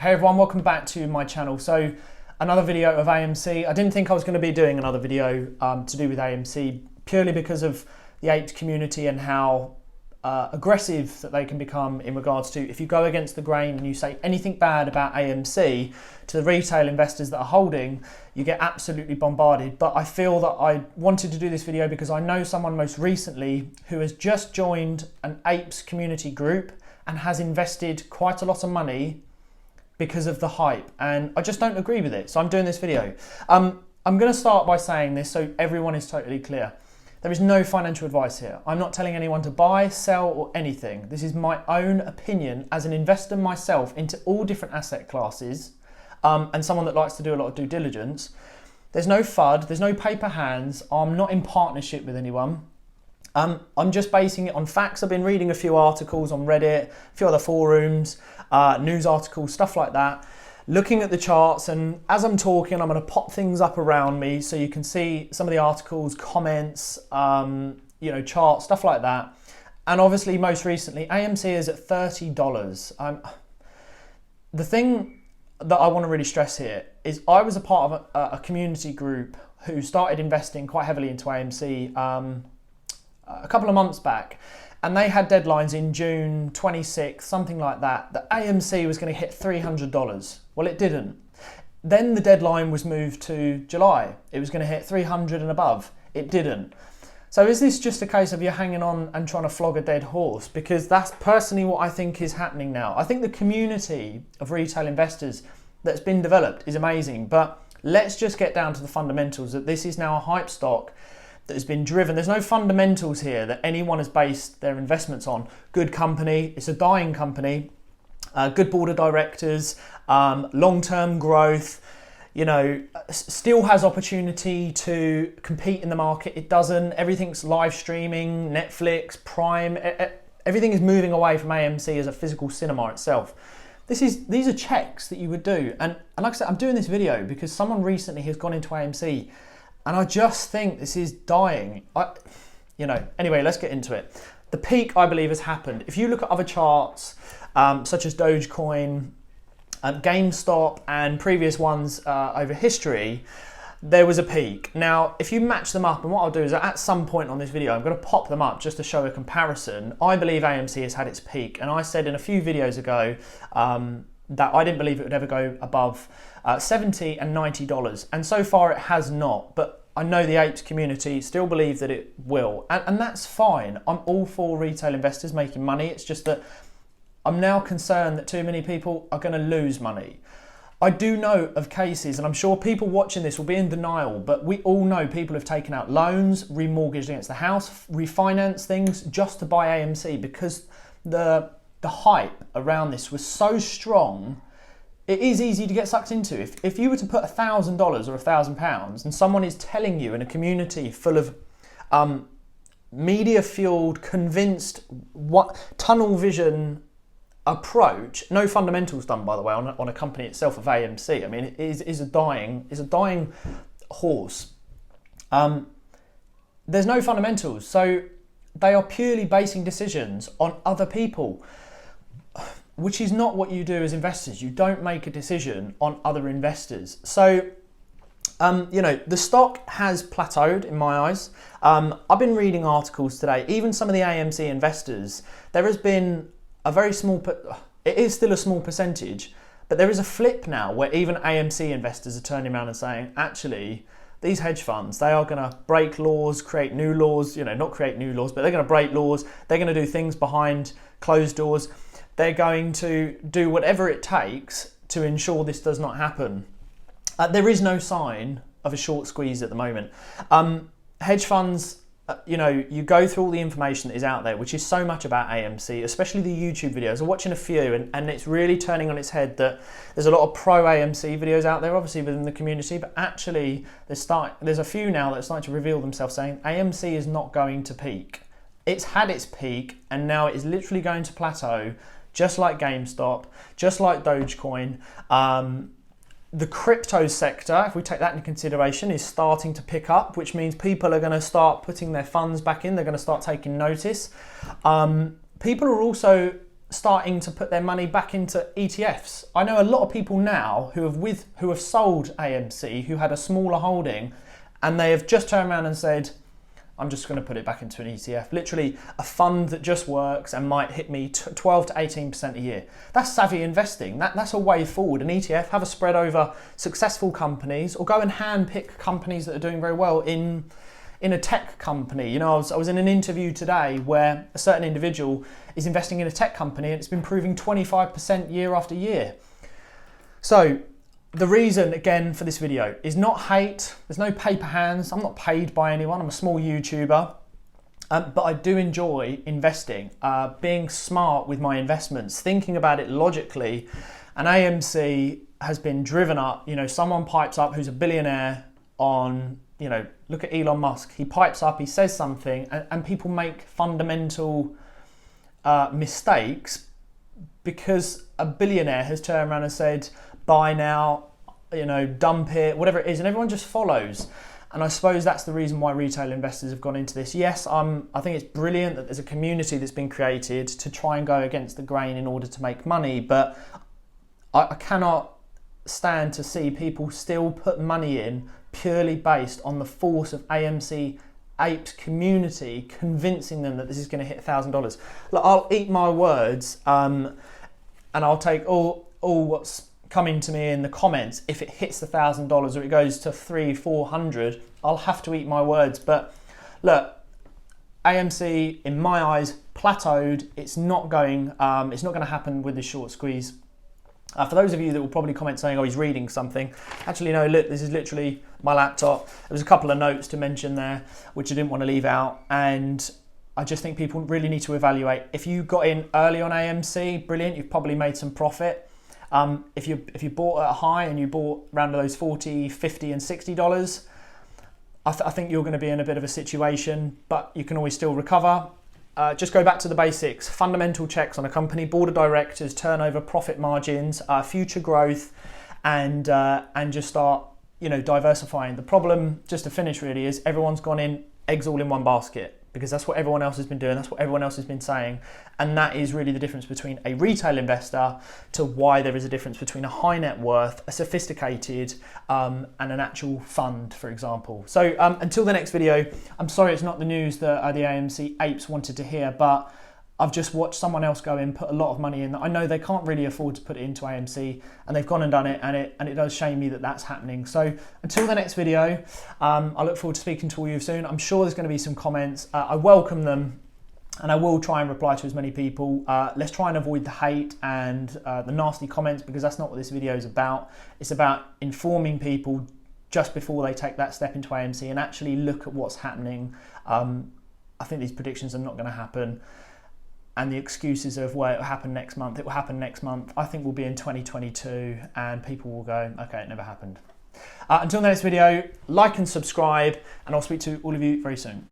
Hey everyone, welcome back to my channel. So another video of AMC. I didn't think I was going to be doing another video to do with AMC purely because of the apes community and how aggressive that they can become in regards to if you go against the grain and you say anything bad about AMC to the retail investors that are holding, you get absolutely bombarded. But I feel that I wanted to do this video because I know someone most recently who has just joined an apes community group and has invested quite a lot of money because of the hype, and I just don't agree with it. So I'm doing this video. I'm going to start by saying this so everyone is totally clear. There is no financial advice here. I'm not telling anyone to buy, sell, or anything. This is my own opinion as an investor myself into all different asset classes, and someone that likes to do a lot of due diligence. There's no FUD, there's no paper hands. I'm not in partnership with anyone. I'm just basing it on facts. I've been reading a few articles on Reddit, a few other forums, news articles, stuff like that, looking at the charts, and as I'm talking, I'm going to pop things up around me so you can see some of the articles, comments, charts, stuff like that. And obviously, most recently, AMC is at $30. The thing that I want to really stress here is I was a part of a community group who started investing quite heavily into AMC a couple of months back, and they had deadlines in June 26th, something like that, that AMC was going to hit $300. Well, it didn't. Then the deadline was moved to July. It was going to hit 300 and above. It didn't. So is this just a case of you're hanging on and trying to flog a dead horse? Because that's personally what I think is happening now. I think the community of retail investors that's been developed is amazing, but let's just get down to the fundamentals that this is now a hype stock that has been driven. There's no fundamentals here that anyone has based their investments on. Good company, it's a dying company, good board of directors, long-term growth, still has opportunity to compete in the market. It doesn't. Everything's live streaming, Netflix, Prime, everything is moving away from AMC as a physical cinema itself. These are checks that you would do. And like I said, I'm doing this video because someone recently has gone into AMC and I just think this is dying. Anyway, let's get into it. The peak, I believe, has happened. If you look at other charts, such as Dogecoin, GameStop, and previous ones over history, there was a peak. Now, if you match them up, and what I'll do is at some point on this video, I'm going to pop them up just to show a comparison. I believe AMC has had its peak, and I said in a few videos ago that I didn't believe it would ever go above $70 and $90, and so far it has not, but I know the apes community still believe that it will, and that's fine. I'm all for retail investors making money. It's just that I'm now concerned that too many people are going to lose money. I do know of cases, and I'm sure people watching this will be in denial, but we all know people have taken out loans, remortgaged against the house, refinanced things just to buy AMC because the hype around this was so strong. It is easy to get sucked into. If you were to put $1,000 or £1,000 and someone is telling you in a community full of media-fueled, convinced, tunnel vision approach, no fundamentals done, by the way, on a company itself of AMC. I mean, it is a dying horse. There's no fundamentals, so they are purely basing decisions on other people, which is not what you do as investors. You don't make a decision on other investors. So, the stock has plateaued in my eyes. I've been reading articles today, even some of the AMC investors, there has been a very small, it is still a small percentage, but there is a flip now where even AMC investors are turning around and saying, actually, these hedge funds, they are going to break laws, create new laws, not create new laws, but they're going to break laws. They're going to do things behind closed doors. They're going to do whatever it takes to ensure this does not happen. There is no sign of a short squeeze at the moment. Hedge funds, you go through all the information that is out there, which is so much about AMC, especially the YouTube videos. I'm watching a few and it's really turning on its head that there's a lot of pro AMC videos out there, obviously within the community, but actually there's a few now that are starting to reveal themselves saying AMC is not going to peak. It's had its peak and now it is literally going to plateau, just like GameStop, just like Dogecoin. The crypto sector, if we take that into consideration, is starting to pick up, which means people are going to start putting their funds back in. They're going to start taking notice. People are also starting to put their money back into ETFs. I know a lot of people now who have sold AMC, who had a smaller holding, and they have just turned around and said, I'm just going to put it back into an ETF. Literally a fund that just works and might hit me 12 to 18% a year. That's savvy investing. That's a way forward. An ETF, have a spread over successful companies, or go and hand pick companies that are doing very well in a tech company. You know, I was in an interview today where a certain individual is investing in a tech company and it's been proving 25% year after year. So the reason, again, for this video is not hate. There's no paper hands. I'm not paid by anyone. I'm a small YouTuber. But I do enjoy investing, being smart with my investments, thinking about it logically. And AMC has been driven up. You know, someone pipes up who's a billionaire on, you know, look at Elon Musk. He pipes up, he says something, and people make fundamental mistakes because a billionaire has turned around and said, buy now, you know, dump it, whatever it is, and everyone just follows. And I suppose that's the reason why retail investors have gone into this. Yes, I think it's brilliant that there's a community that's been created to try and go against the grain in order to make money, but I cannot stand to see people still put money in purely based on the force of AMC apes community convincing them that this is going to hit $1,000. Look, I'll eat my words, and I'll take all what's coming to me in the comments. If it hits $1,000 or it goes to 300-400, I'll have to eat my words. But look, AMC in my eyes plateaued. It's not going to happen with the short squeeze. For those of you that will probably comment saying, oh, he's reading something. Actually, no, look, this is literally my laptop. There was a couple of notes to mention there, which I didn't want to leave out. And I just think people really need to evaluate. If you got in early on AMC, brilliant, you've probably made some profit. If you bought at a high and you bought around those $40, $50 and $60, I think you're going to be in a bit of a situation, but you can always still recover. Just go back to the basics, fundamental checks on a company, board of directors, turnover, profit margins, future growth, and just start, you know, diversifying. The problem, just to finish really, is everyone's gone in eggs all in one basket, because that's what everyone else has been doing, that's what everyone else has been saying, and that is really the difference between a retail investor to why there is a difference between a high net worth, a sophisticated, and an actual fund, for example. So until the next video, I'm sorry it's not the news that the AMC apes wanted to hear, but I've just watched someone else go in, put a lot of money in. I know they can't really afford to put it into AMC, and they've gone and done it, and it does shame me that that's happening. So until the next video, I look forward to speaking to all of you soon. I'm sure there's going to be some comments. I welcome them, and I will try and reply to as many people. Let's try and avoid the hate and the nasty comments, because that's not what this video is about. It's about informing people just before they take that step into AMC and actually look at what's happening. I think these predictions are not going to happen. And the excuses of, well, it will happen next month, it will happen next month, I think will be in 2022, and people will go, okay, it never happened. Until the next video, like and subscribe, and I'll speak to all of you very soon.